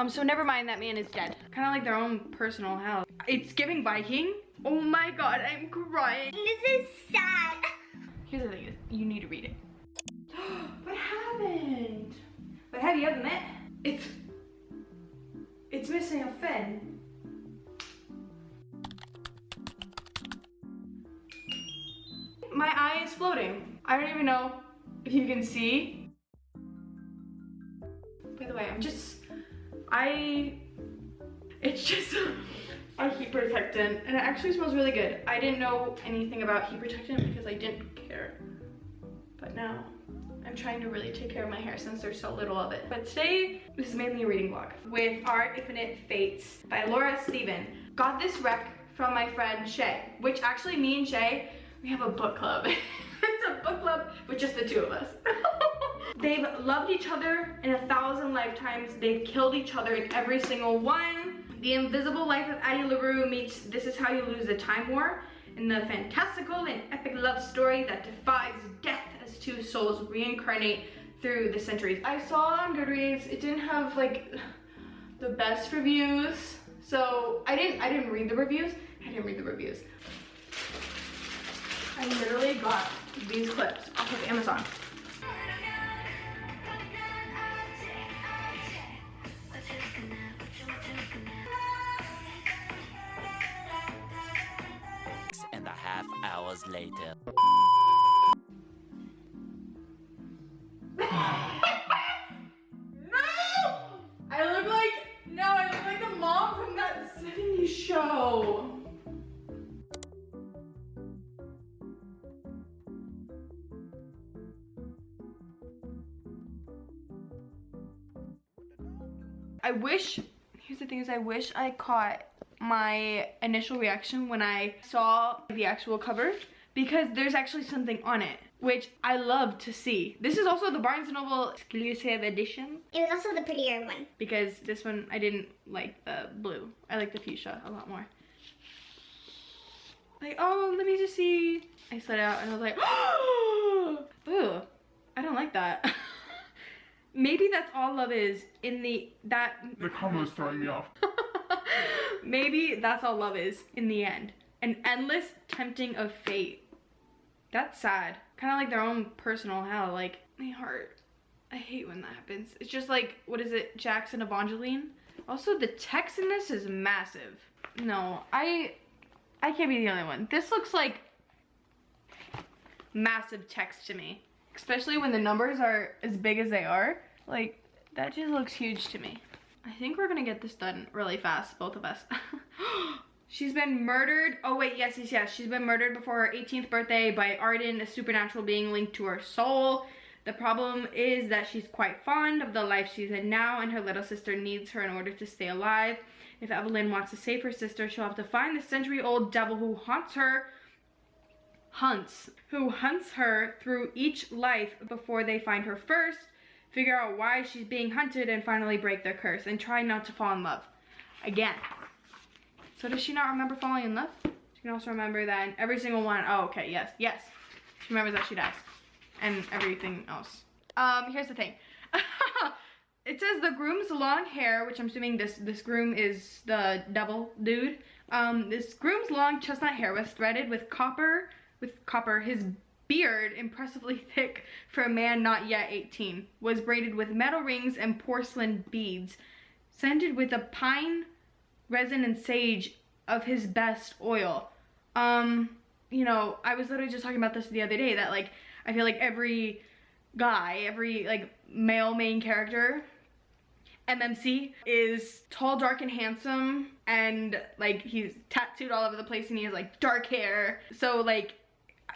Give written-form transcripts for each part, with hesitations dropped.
So never mind, that man is dead. Kind of like their own personal hell. It's giving Viking. Oh my god, I'm crying. This is sad. Here's the thing, is you need to read it. What happened? But have you ever met? It's missing a fin. My eye is floating. I don't even know if you can see. By the way, it's just a heat protectant, and it actually smells really good. I didn't know anything about heat protectant because I didn't care. But now, I'm trying to really take care of my hair since there's so little of it. But today, this is mainly a reading vlog with Our Infinite Fates by Laura Steven. Got this rec from my friend Shay, which actually me and Shay, we have a book club. It's a book club with just the two of us. They've loved each other in 1,000 lifetimes. They've killed each other in every single one. The Invisible Life of Addie LaRue meets This Is How You Lose the Time War, in the fantastical and epic love story that defies death as two souls reincarnate through the centuries. I saw it on Goodreads. It didn't have like the best reviews, so I didn't read the reviews. I literally got these clips off of Amazon. And a half hours later. I look like the mom from that 70s show. Here's the thing is I wish I caught my initial reaction when I saw the actual cover, because there's actually something on it, which I love to see. This is also the Barnes & Noble exclusive edition. It was also the prettier one. Because this one, I didn't like the blue. I like the fuchsia a lot more. Like, oh, let me just see. I set it out and I was like, oh, ooh, I don't like that. Maybe that's all love is in the combo is throwing me off. Maybe that's all love is in the end. An endless tempting of fate. That's sad. Kind of like their own personal hell. Like, my heart. I hate when that happens. It's just like, what is it? Jackson Evangeline? Also, the text in this is massive. No, I can't be the only one. This looks like massive text to me. Especially when the numbers are as big as they are. Like, that just looks huge to me. I think we're gonna get this done really fast, both of us. She's been murdered. Oh wait, yes. She's been murdered before her 18th birthday by Arden, a supernatural being linked to her soul. The problem is that she's quite fond of the life she's in now, and her little sister needs her in order to stay alive. If Evelyn wants to save her sister, she'll have to find the century-old devil who hunts her through each life before they find her first, figure out why she's being hunted, and finally break their curse, and try not to fall in love again. So does she not remember falling in love? She can also remember that in every single one. Oh, okay, yes. She remembers that she dies and everything else. Here's the thing. It says the groom's long hair, which I'm assuming this groom is the devil dude. This groom's long chestnut hair was threaded with copper. His beard, impressively thick for a man not yet 18, was braided with metal rings and porcelain beads, scented with a pine, resin, and sage of his best oil. You know, I was literally just talking about this the other day, that like, I feel like every like male main character, MMC, is tall, dark, and handsome, and like he's tattooed all over the place and he has like dark hair. So like,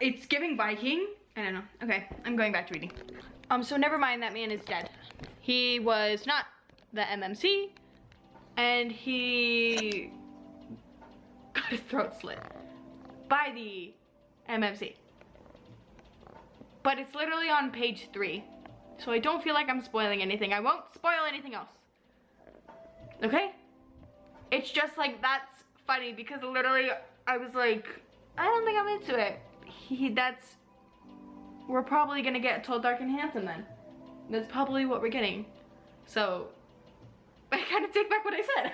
it's giving Viking. I don't know. Okay, I'm going back to reading. So never mind, that man is dead. He was not the MMC, and he got his throat slit by the MMC. But it's literally on page 3, so I don't feel like I'm spoiling anything. I won't spoil anything else. Okay? It's just like, that's funny because literally I was like, I don't think I'm into it. We're probably gonna get Tall, Dark, and Handsome then. That's probably what we're getting. So I kind of take back what I said.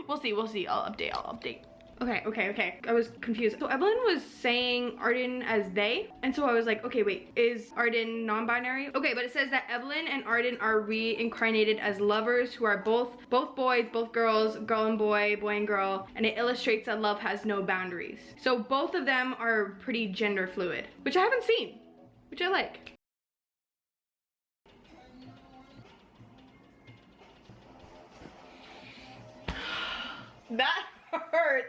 We'll see. I'll update. Okay. I was confused. So Evelyn was saying Arden as they, and so I was like, okay, wait, is Arden non-binary? Okay, but it says that Evelyn and Arden are reincarnated as lovers who are both boys, both girls, girl and boy, boy and girl, and it illustrates that love has no boundaries. So both of them are pretty gender fluid, which I haven't seen, which I like. That hurts.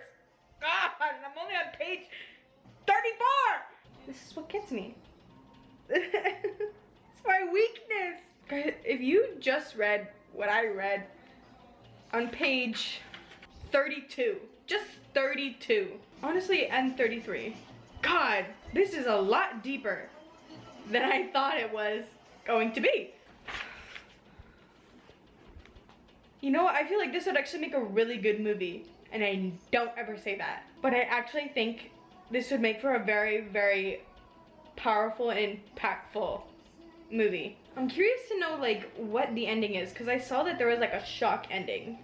God, I'm only on page 34. This is what gets me. It's my weakness. Guys, if you just read what I read on page 32, just 32, honestly, and 33, God, this is a lot deeper than I thought it was going to be. You know what? I feel like this would actually make a really good movie, and I don't ever say that. But I actually think this would make for a very, very powerful and impactful movie. I'm curious to know like what the ending is, because I saw that there was like a shock ending.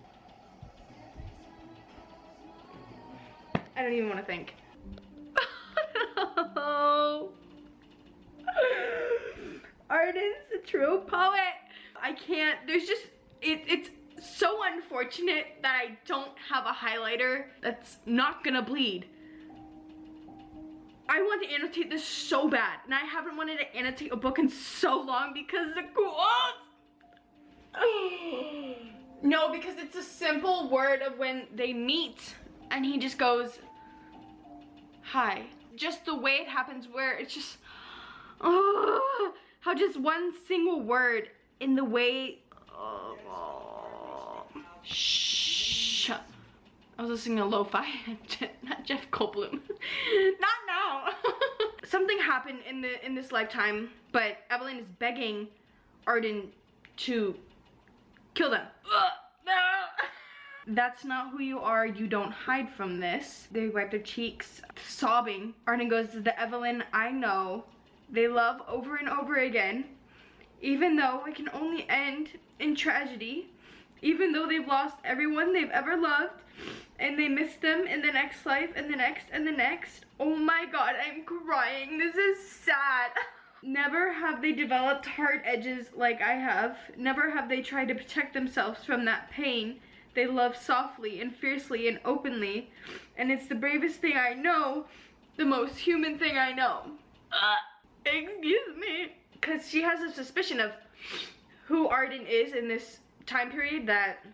I don't even want to think. No. Arden's a true poet. I can't, there's just, it's so unfortunate that I don't have a highlighter that's not gonna bleed. I want to annotate this so bad, and I haven't wanted to annotate a book in so long because the quotes. No, because it's a simple word of when they meet and he just goes, hi. Just the way it happens where it's just, oh, how just one single word in the way, shh. I was listening to lo-fi, not Jeff Goldblum. Not now. Something happened in this lifetime, but Evelyn is begging Arden to kill them. No. That's not who you are. You don't hide from this. They wipe their cheeks, sobbing. Arden goes, the Evelyn I know, they love over and over again, even though it can only end in tragedy. Even though they've lost everyone they've ever loved, and they miss them in the next life, and the next, and the next. Oh my God, I'm crying. This is sad. Never have they developed hard edges like I have. Never have they tried to protect themselves from that pain. They love softly and fiercely and openly, and it's the bravest thing I know, the most human thing I know. Excuse me. Because she has a suspicion of who Arden is in this time period that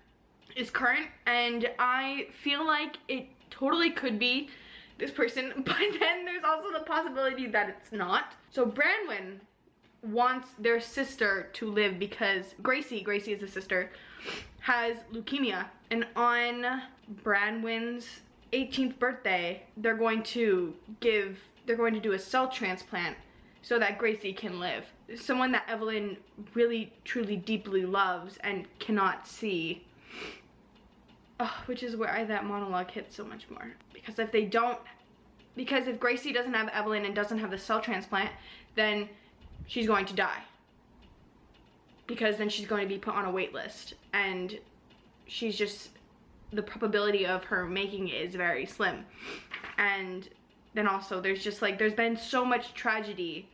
is current, and I feel like it totally could be this person, but then there's also the possibility that it's not. So Branwen wants their sister to live because Gracie is the sister, has leukemia, and on Branwen's 18th birthday they're going to do a cell transplant so that Gracie can live. Someone that Evelyn really, truly, deeply loves and cannot see. Which is where that monologue hits so much more. Because if Gracie doesn't have Evelyn and doesn't have the cell transplant, then she's going to die. Because then she's going to be put on a wait list. And the probability of her making it is very slim. And then also there's been so much tragedy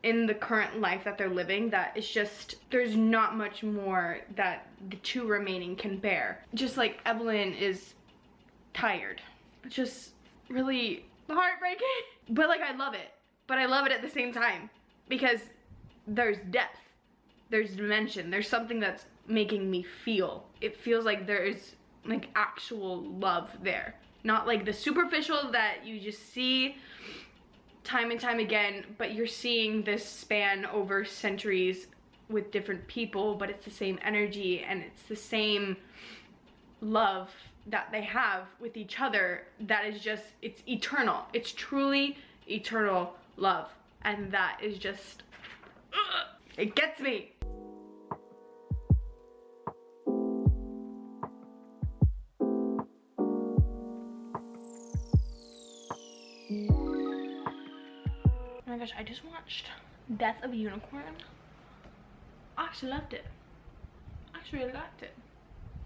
in the current life that they're living that it's just, there's not much more that the two remaining can bear. Just like Evelyn is tired. It's just really heartbreaking. But like I love it. But I love it at the same time. Because there's depth. There's dimension. There's something that's making me feel. It feels like there is like actual love there. Not like the superficial that you just see time and time again, but you're seeing this span over centuries with different people, but it's the same energy and it's the same love that they have with each other that is just, it's eternal. It's truly eternal love. And that is just, it gets me. Oh my gosh, I just watched Death of a Unicorn. I actually loved it. I actually really liked it.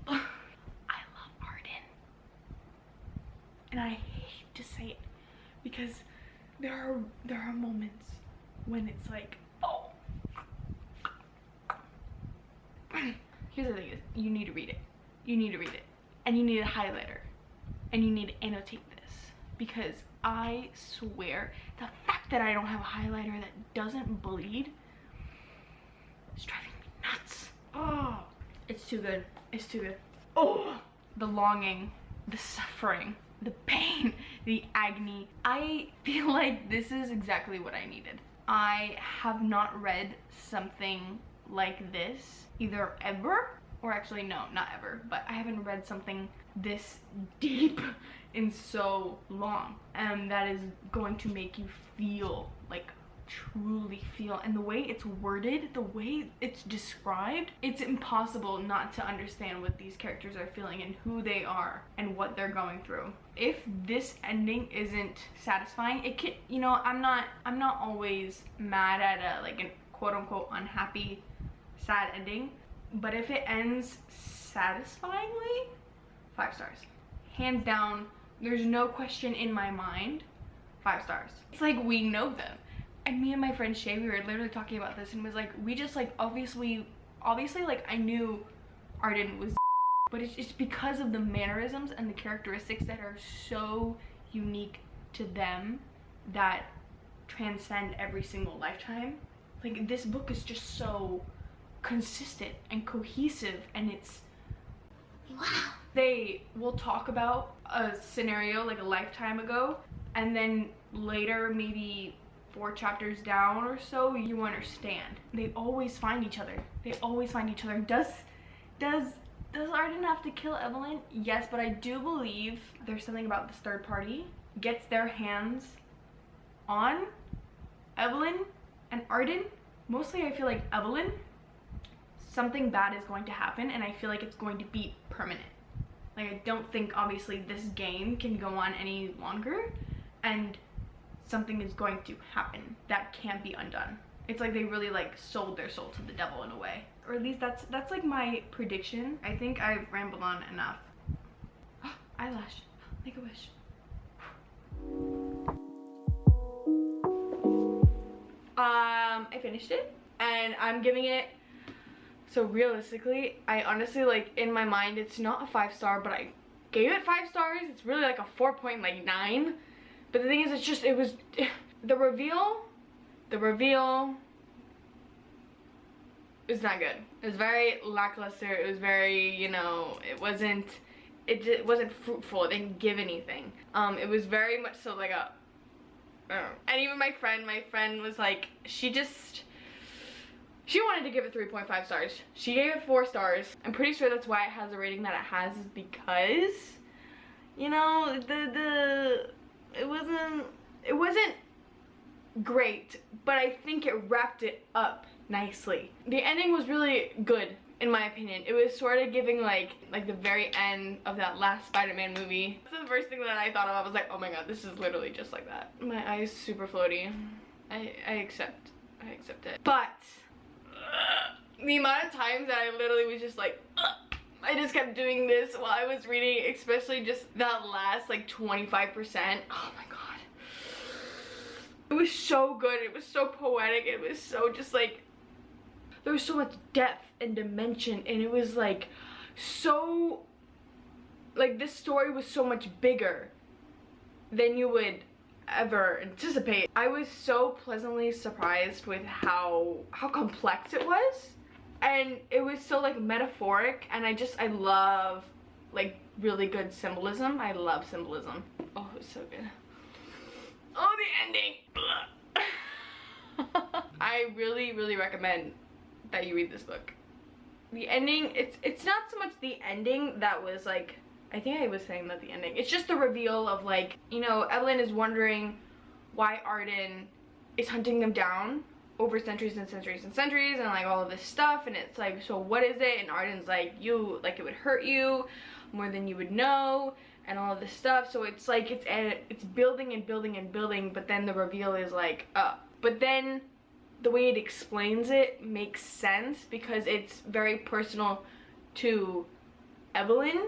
I love Arden. And I hate to say it because there are moments when it's like, oh. Here's the thing is, you need to read it. You need to read it. And you need a highlighter. And you need to annotate this. Because I swear, the fact that I don't have a highlighter that doesn't bleed is driving me nuts. Oh, it's too good. It's too good. Oh, the longing, the suffering, the pain, the agony. I feel like this is exactly what I needed. I have not read something like this either ever, or actually no, not ever, but I haven't read something this deep in so long, and that is going to make you feel, like truly feel. And the way it's worded, the way it's described, it's impossible not to understand what these characters are feeling and who they are and what they're going through. If this ending isn't satisfying, it can, you know, I'm not always mad at a like a quote-unquote unhappy sad ending, but if it ends satisfyingly, 5 stars, hands down. There's no question in my mind, 5 stars. It's like we know them. And me and my friend Shay, we were literally talking about this and was like, we just like obviously like I knew Arden was, but it's just because of the mannerisms and the characteristics that are so unique to them that transcend every single lifetime. Like this book is just so consistent and cohesive, and it's wow. They will talk about a scenario like a lifetime ago, and then later, maybe 4 chapters down or so, you understand. They always find each other. They always find each other. Does Arden have to kill Evelyn? Yes, but I do believe there's something about this third party gets their hands on Evelyn and Arden. Mostly I feel like Evelyn, something bad is going to happen, and I feel like it's going to be permanent. Like I don't think obviously this game can go on any longer, and something is going to happen that can't be undone. It's like they really like sold their soul to the devil in a way, or at least that's like my prediction. I think I've rambled on enough. Eyelash, make a wish. I finished it and I'm giving it, so realistically, I honestly, like in my mind it's not a 5 star, but I gave it 5 stars. It's really like a 4.9. But the thing is, it was the reveal is not good. It was very lackluster. It was very, you know, it wasn't fruitful. It didn't give anything. It was very much so like a, and even my friend was like, she wanted to give it 3.5 stars. She gave it 4 stars. I'm pretty sure that's why it has the rating that it has, is because, you know, it wasn't great, but I think it wrapped it up nicely. The ending was really good, in my opinion. It was sort of giving like the very end of that last Spider-Man movie. That's the first thing that I thought of. I was like, oh my god, this is literally just like that. My eyes super floaty. I accept it. But the amount of times that I literally was just like, I just kept doing this while I was reading, especially just that last like 25%. Oh my god. It was so good. It was so poetic. It was so just like, there was so much depth and dimension, and it was like so, like this story was so much bigger than you would ever anticipate. I was so pleasantly surprised with how complex it was, and it was so like metaphoric, and I love like really good symbolism. I love symbolism. Oh, it was so good. Oh, the ending. I really recommend that you read this book. The ending, it's not so much the ending that was like, I think I was saying that the ending, it's just the reveal of like, you know, Evelyn is wondering why Arden is hunting them down over centuries and centuries and centuries, and like all of this stuff, and it's like, so what is it? And Arden's like, you, like it would hurt you more than you would know, and all of this stuff. So it's like, it's building and building and building, but then the reveal is like, but then the way it explains it makes sense because it's very personal to Evelyn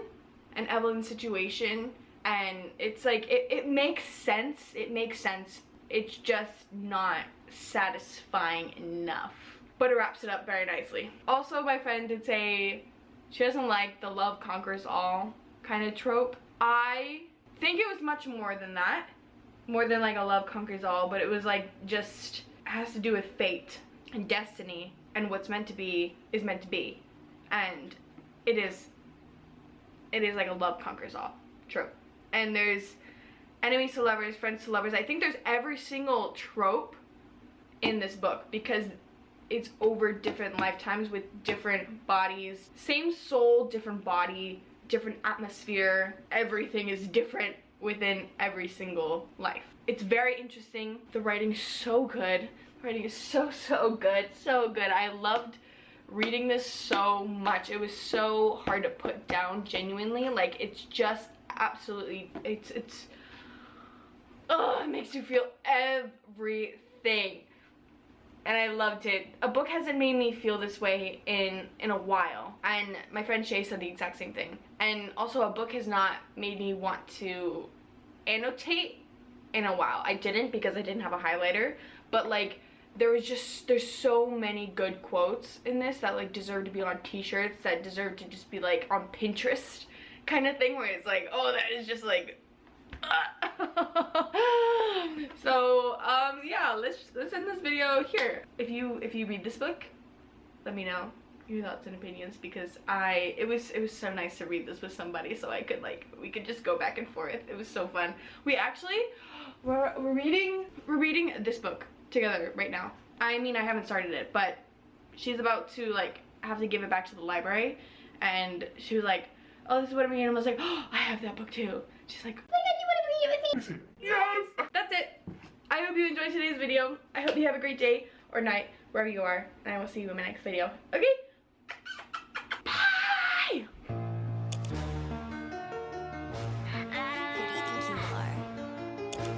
and Evelyn's situation, and it's like it makes sense. It makes sense. It's just not satisfying enough. But it wraps it up very nicely. Also, my friend did say she doesn't like the love conquers all kind of trope. I think it was much more than that. More than like a love conquers all, but it was like just has to do with fate and destiny, and what's meant to be is meant to be. And it is like a love conquers all trope. And there's enemies to lovers, friends to lovers. I think there's every single trope in this book because it's over different lifetimes with different bodies. Same soul, different body, different atmosphere. Everything is different within every single life. It's very interesting. The writing's so good. The writing is so good, so good. I loved reading this so much. It was so hard to put down, genuinely. Like, it's just absolutely, it makes you feel everything. And I loved it. A book hasn't made me feel this way in a while. And my friend Shay said the exact same thing. And also, a book has not made me want to annotate in a while. I didn't because I didn't have a highlighter. But like, there's so many good quotes in this that like deserve to be on t-shirts, that deserve to just be like on Pinterest kind of thing, where it's like, oh, that is just like so yeah, let's end this video here. If you read this book, let me know your thoughts and opinions, because it was so nice to read this with somebody, so I could like, we could just go back and forth. It was so fun. We actually we're reading this book together right now. I mean, I haven't started it, but she's about to like have to give it back to the library, and she was like, oh, this is what I'm reading. I was like, oh, I have that book too. She's like, oh my god, you want to read it with me? Yes! That's it. I hope you enjoyed today's video. I hope you have a great day or night wherever you are, and I will see you in my next video. Okay?